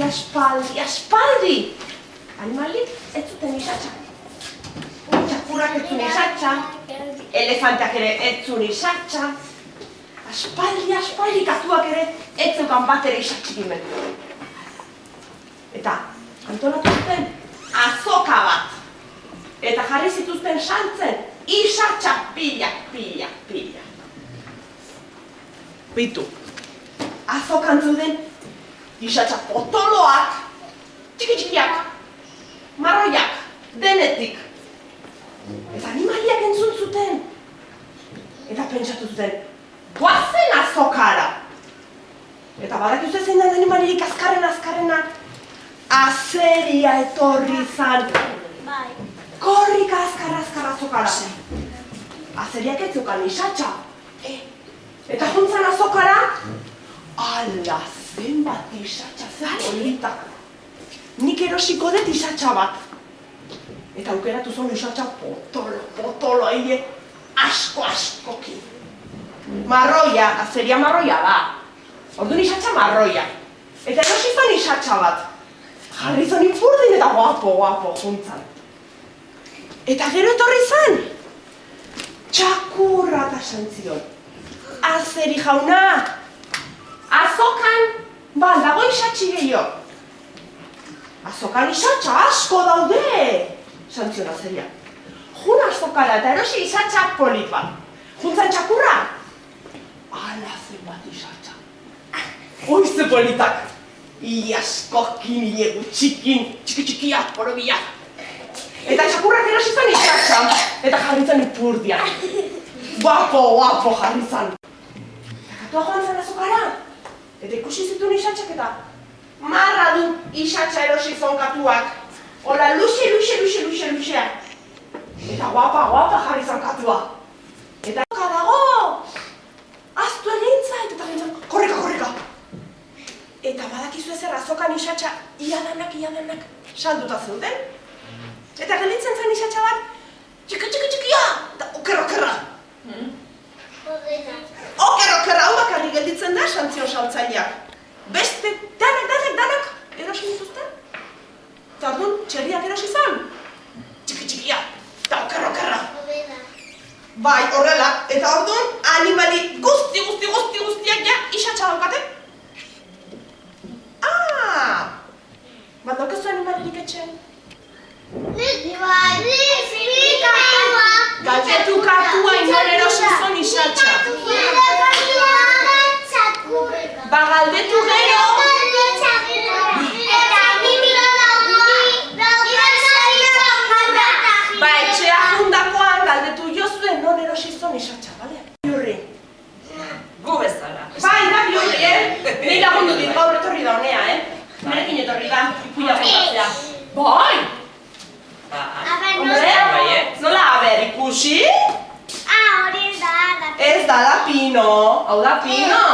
aspaldi! Animalik ez zuten isatsa. Txakurrak ez zuen isatsa, elefanteak ere ez zuen isatsa. Aspaldi katuak ere ez zeukan bat ere isatxikimen. Eta antolatu zuten azoka bat. Eta jarri zituzten saltzen isatsa pila. Bitu, azokan zeuden isatsa potoloak, txiki-txikiak, marroiak, denetik. Eta animaliak entzun zuten. Eta pentsatu zuten, guazen azokara. Eta badakizu zein den animalirik azkarrena, azeria etorri zan. Korrika azkar azokara. Azeriak ez zeukan isatsa. Eta juntzan azokara, ala zenbat isatsa, zer politak. Nik erosiko dut isatsa bat. Eta aukeratu zuen isatsa potolo, aile askoki. Marroia, azeria marroia da. Orduan isatsa marroia. Eta erosi zuen isatsa bat. Jarri zuen ipurdin eta guapo juntzan. Eta gero etorri zen, txakurra eta santzion. Azeri jauna, azokan, dago isatxi gehiago. Azokan isatxa asko daude, santzion azeria. Jun azokara eta erosi isatxa polit bat. Juntzan txakurra, ala zenbat isatxa. Oize politak, iaskokin, iegu txikin, txiki-txikiak, porobiak. Eta txakurrak erosi zen isatxa, eta jarri zen ipurdiak. Guapo jarri zen. Katua joan zen azokara, eta ikusi zituen isatxak eta marra du isatxa erosi zen katuak. Hola, luxe. Eta guapa jarri zen katua. Eta azoka dago! Aztu egin zait, eta ginen, korrika. Eta badakizu ezer azokan isatxa iadanak salduta zeuden. Eta gelditzen zen isatxa bat, txiki-txikia, eta okerra. Okerra, hau bakarrik gelditzen da santzion saltzaileak. Beste danak erosi dituzten. Eta orduan, txerriak erosi zen. Txiki-txikia, eta okerra. Bai, horrela, eta orduan, animali guztiak ja isatxa daukate. Bat daukezu animalirik etxen? Galdetu katua inon erosi zon isatxa. Galdetu gero. Etxea jundakoan galdetu jozuen non erosi zon isatxa, bale? Biurri. Gu bezala. Da biurri, Nei lagundu dit gaur etorri da honea, Nerekin etorri da, ikuia kontatzea. Bai! Nola aber ikusi? Hori da. Ez da Pino. Hau da Pino?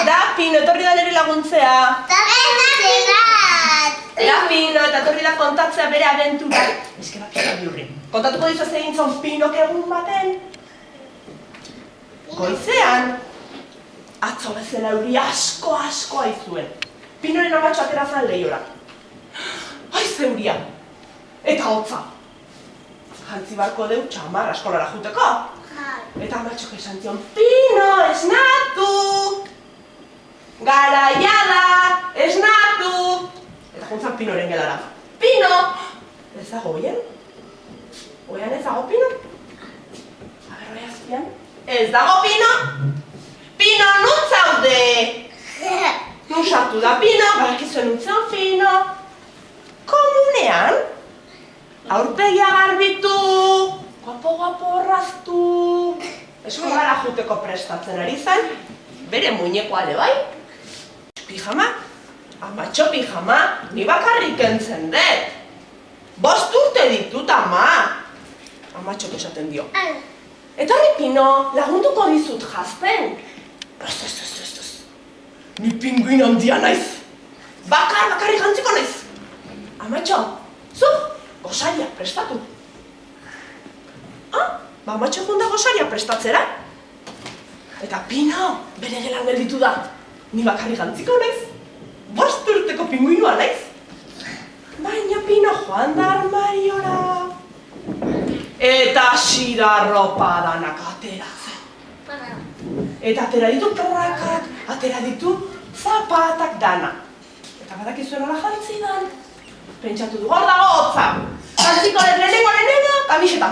Da Pino, etorri da nire laguntzea. Da Pino, eta etorri da kontatzea bere abentura. Eske bakera biurri. Kontatuko dizu egin zon Pinok egun baten. Goizean, atzo bezala euri asko aizuen. Pinoren amatxo atera zan lehiora. Aize euria! Eta hotza. Jantzi barko deu txamarra eskolara juteko. Eta amatxok esan zion, Pino, esnatu! Garaia da, esnatu! Eta juntzan Pinoren gelara. Pino! Ez dago oien? Oian ez dago Pino? Oi azpian? Ez dago Pino? Pino, nun zaude? Nun sartu da Pino, barakizuen nuntzen Pino. Komunean, aurpegia garbitu, guapo horraztu. Eskolara juteko prestatzen ari zen, bere muñekoa ere bai. Pijama, amatxo pijama, ni bakarrik entzen dut. 5 urte ditut ama. Amatxok esaten dio. Etorri Pino, lagunduko dizut jazten. Ez. Ni pinguin handia naiz. Bakarrik jantziko naiz. Amatxo, zu, gosaria prestatu. Amatxo junda gosaria prestatzera. Eta Pino, bere gelan gelditu da. Ni bakarrik jantziko naiz. 5 urteko pinguinoa naiz. Baina Pino joan da armariora. Eta sidarropa danak ateratzen. Eta atera ditu trakak, atera ditu zapatak dana. Eta badakizu nola jantzidan. Pentsatu du, hor dago hotza. Jantziko lehenengo, kamiseta.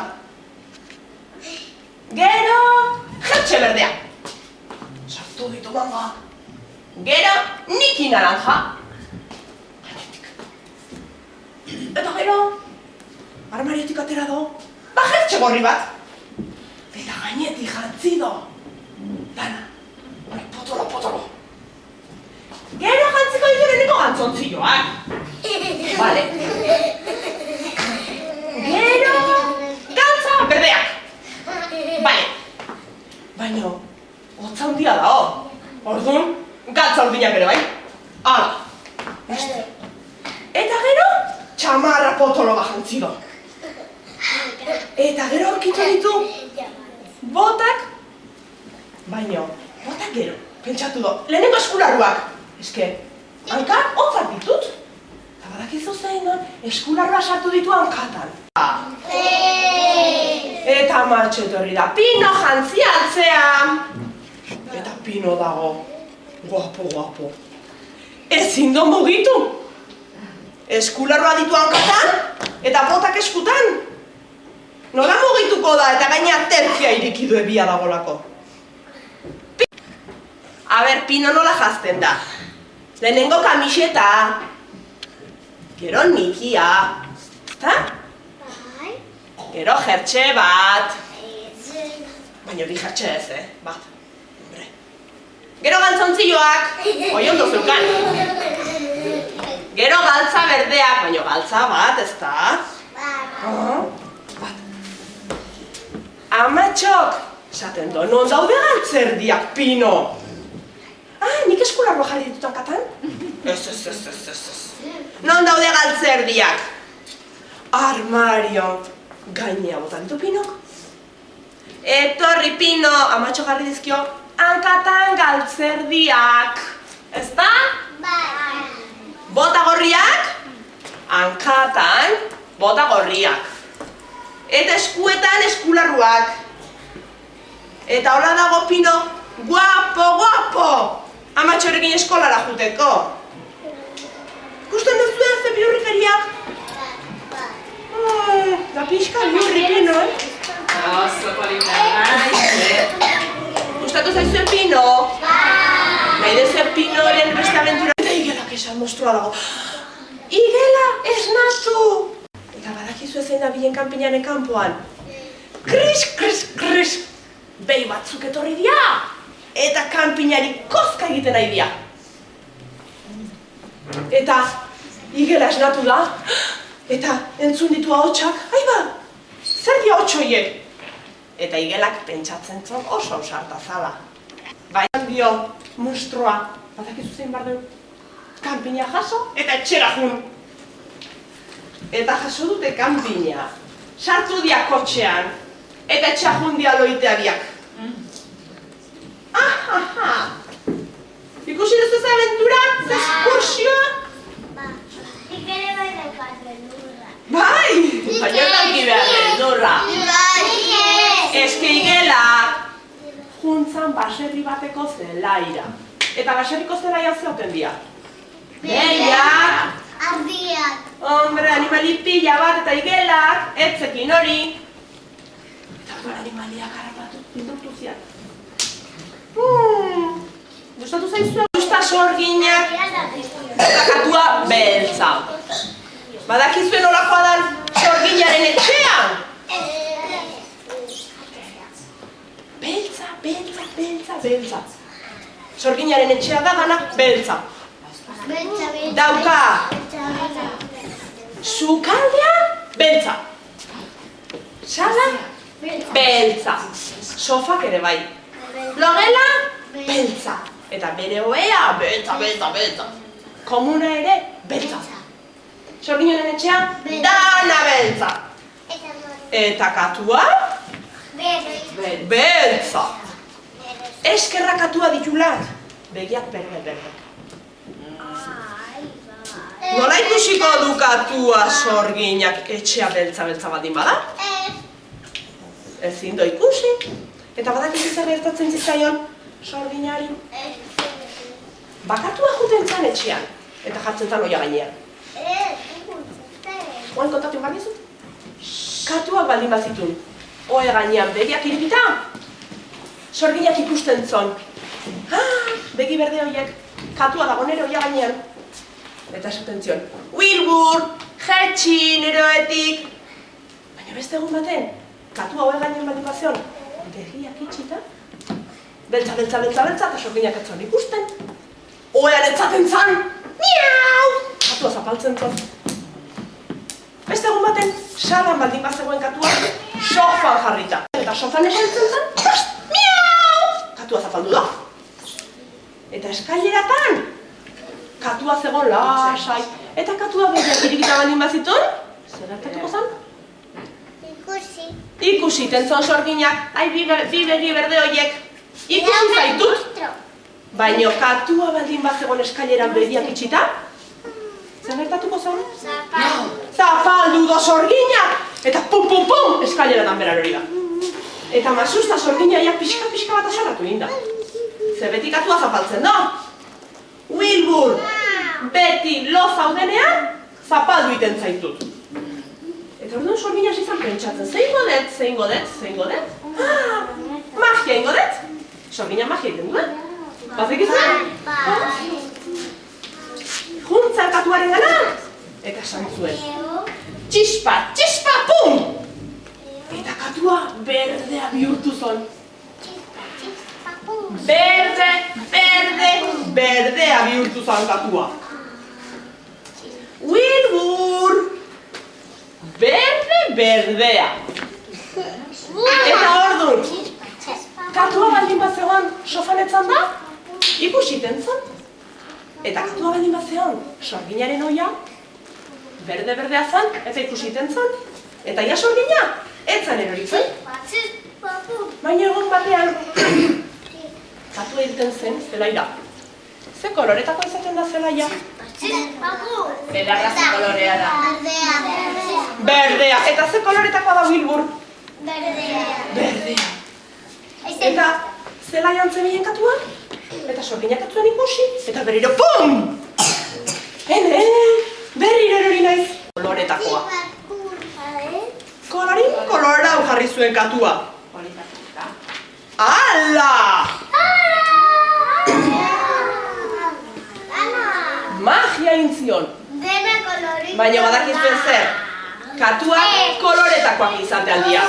Gero, jertxe berdea. Sartu ditu manga. Gero, niki naranja. Eta gero, armariotik atera do, jertxe gorri bat. Eta gainetik jantzi do. Dana, potolo. Gero jantziko ditu leheneko gantzontziloak. Vale. Gero, gantza berdeak. Vale. Baina, hotza handia da, Orduan, gantza urdinak ere bai. Hala. Eta gero, txamarra potolo bat jantzi do. Eta gero aurkitu ditu botak. Baina, botak gero, pentsatu do, lehenengo eskularruak. Eske, hankar hotzak ditut. Eta badakizu zein eskularrua sartu ditu hankatan. Eta martxo etorri da, Pino jantzi altzean. Eta Pino dago, guapo. Ezin do mugitu. Eskularrua ditu hankatan, eta botak eskutan. Nola mugituko da, eta gaina terkia irikidu ebia dagolako. Aber, Pino nola jazten da. Lehenengo kamiseta. Gero nikia. Eta? Gero jertxe bat. Baina bi jertxe ez, bat. Gero gantzontziloak. Oiondo zeukan. Gero galtza berdeak. Baina galtza bat, ez da? Bat. Amatxok. Esaten do, non daude galtzerdiak, Pino? Nik eskularroa jarri ditut hankatan? Ez. Non daude galtzerdiak? Armario. Gainea bota ditu Pinok. Etorri Pino, amatxo jarri dizkio, hankatan galtzerdiak. Ezta? Bai. Bota gorriak? Hankatan bota gorriak. Eta eskuetan eskularruak. Eta hola dago Pino, guapo! Amatxorekin eskolara juteko. Gusten duzu ze bihurrikeriak? Da pixka bihurri, Pino, Oso polita naiz. Gustatu zaizuen Pino? Nahi dezuen Pinoren beste aventura. Eta igelak esan monstrua dago. Igela esnatu! Eta badakizu zein da bilen kanpinaren kanpoan. Kris! Behi batzuk etorri dira! Eta kanpinari koska egiten nahi dira. Eta igela esnatu da. Eta entzun ditu ahotsak. Aiba! Zer dia ahotsoiek? Eta igelak pentsatzen zon oso ausarta zala. Baina dio, monstrua, badakizu zein behar duen, kanpina jaso eta etxera jun. Eta jaso dute kanpina, sartu dia kotxean, eta etxera jun dia loitea biak. Ikusi duzu ze aventura, ze eskursioa? Nik ere bai daukat beldurra. Bai! Baina dauki behar beldurra. Eske igelak juntzan baserri bateko zelaira. Eta baserriko zelaian zeoten dira. Behiak! Ardiak. Hombre, animali pila bat eta igelak, etzekin hori. Eta animaliak harrapatu, pinturtu zian. Gustatu zaizua? Gusta sorginak eta katua beltza. Badakizuen nolakoa dan sorginaren etxean? Beltza. Sorginaren etxea da dana beltza. Dauka sukaldea beltza. Sala beltza. Sofak ere bai. Logela beltza. Eta bere oea beltza. Komuna ere beltza. Sorginaren etxea dana beltza. Eta katua beltza. Eskerra katua ditulak. Begiak berde. Nola ikusiko du katua sorginak etxea beltza baldin bada? Ezin do ikusi. Eta badakizu zer gertatzen zitzaion sorginari? Katua juten zan etxean, eta jartzen zan oia gainean. Oain kontatu behar dizut? Katuak baldin bazitun, oia gainean begiak irikita, sorginak ikusten zon. Begi berde horiek, katua dago nere oia gainean. Eta esaten zion, Wilbur, jetxi neroetik. Baina beste egun baten, katua oia gainean baldin bazion, begiak itxita, beltza, eta sorginak ez zon ikusten. Oean etzaten zan, miau! Katua zapaltzen zon. Beste egun baten, salan baldin bazegoen katua, sofan jarrita. Eta sofan esaltzen zan, miau! Katua zapaldu da. Eta eskaileratan, katua zegoen lasai. Eta katua begiak irikita baldin bazitun, zer gertatuko zan? Ikusi tentzon sorginak, bi begi berde horiek. Ikusi zaitut. Baina katua baldin bazegoen eskaileran begiak itxita, zer gertatuko zen? Zapaldu da sorginak! Eta pum, eskaileratan beran hori da. Eta masusta sorginaiak pixka bat asalatu egin da. Ze beti katua zapaltzen da. Wilbur, beti lo zaudenean, zapaldu iten zaitut. Eta orduan sorginak izan pentsatzen, zein godet? Magia ingo dut? Sorginak magia iten duen? Bazik izan? Juntzan katuaren gana! Eta esan zuen. Txispa, pum! Eta katua berdea bihurtu zon. Berdea bihurtu zon katua. Wilbur! Berdea. Eta ordun, katua baldin bat zegoen sofanetzan da? Ikusiten zon. Eta katua baldin bat zegoen sorginaren oia, berdea zan, eta ikusiten zon. Eta ia sorgina, etzan eroritzen. Baina egon batean, katua irten zen zelaira. Ze koloretako izaten da zelaia? Belarra ze kolorea da. Berdea. Eta ze koloretakoa da Wilbur? Berdea. Eta zelaian zebilen katua? Eta sorginak atzuen ikusi, eta berriro PUM! Berriro erori naiz. Koloretakoa. Kolorau jarri zuen katua. Ala! Magia intzion. Baina badakizuen zer, katuak koloretakoak izatean dira.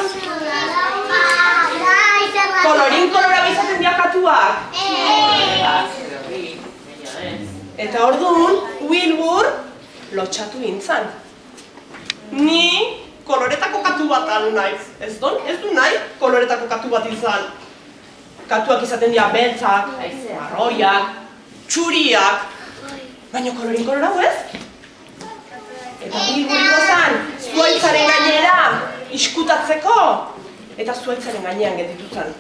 Kolorau izaten dira katuak. Eta orduan, Wilbur lotxatu intzan. Ni koloretako katu bat alu naiz. Ez du nahi koloretako katu bat izan. Katuak izaten dira beltzak, marroiak, txuriak. Baina kolorau ez? Eta Wilbur igozan, zuaitzaren gainera iskutatzeko. Eta zuaitzaren gainean gelditu zen.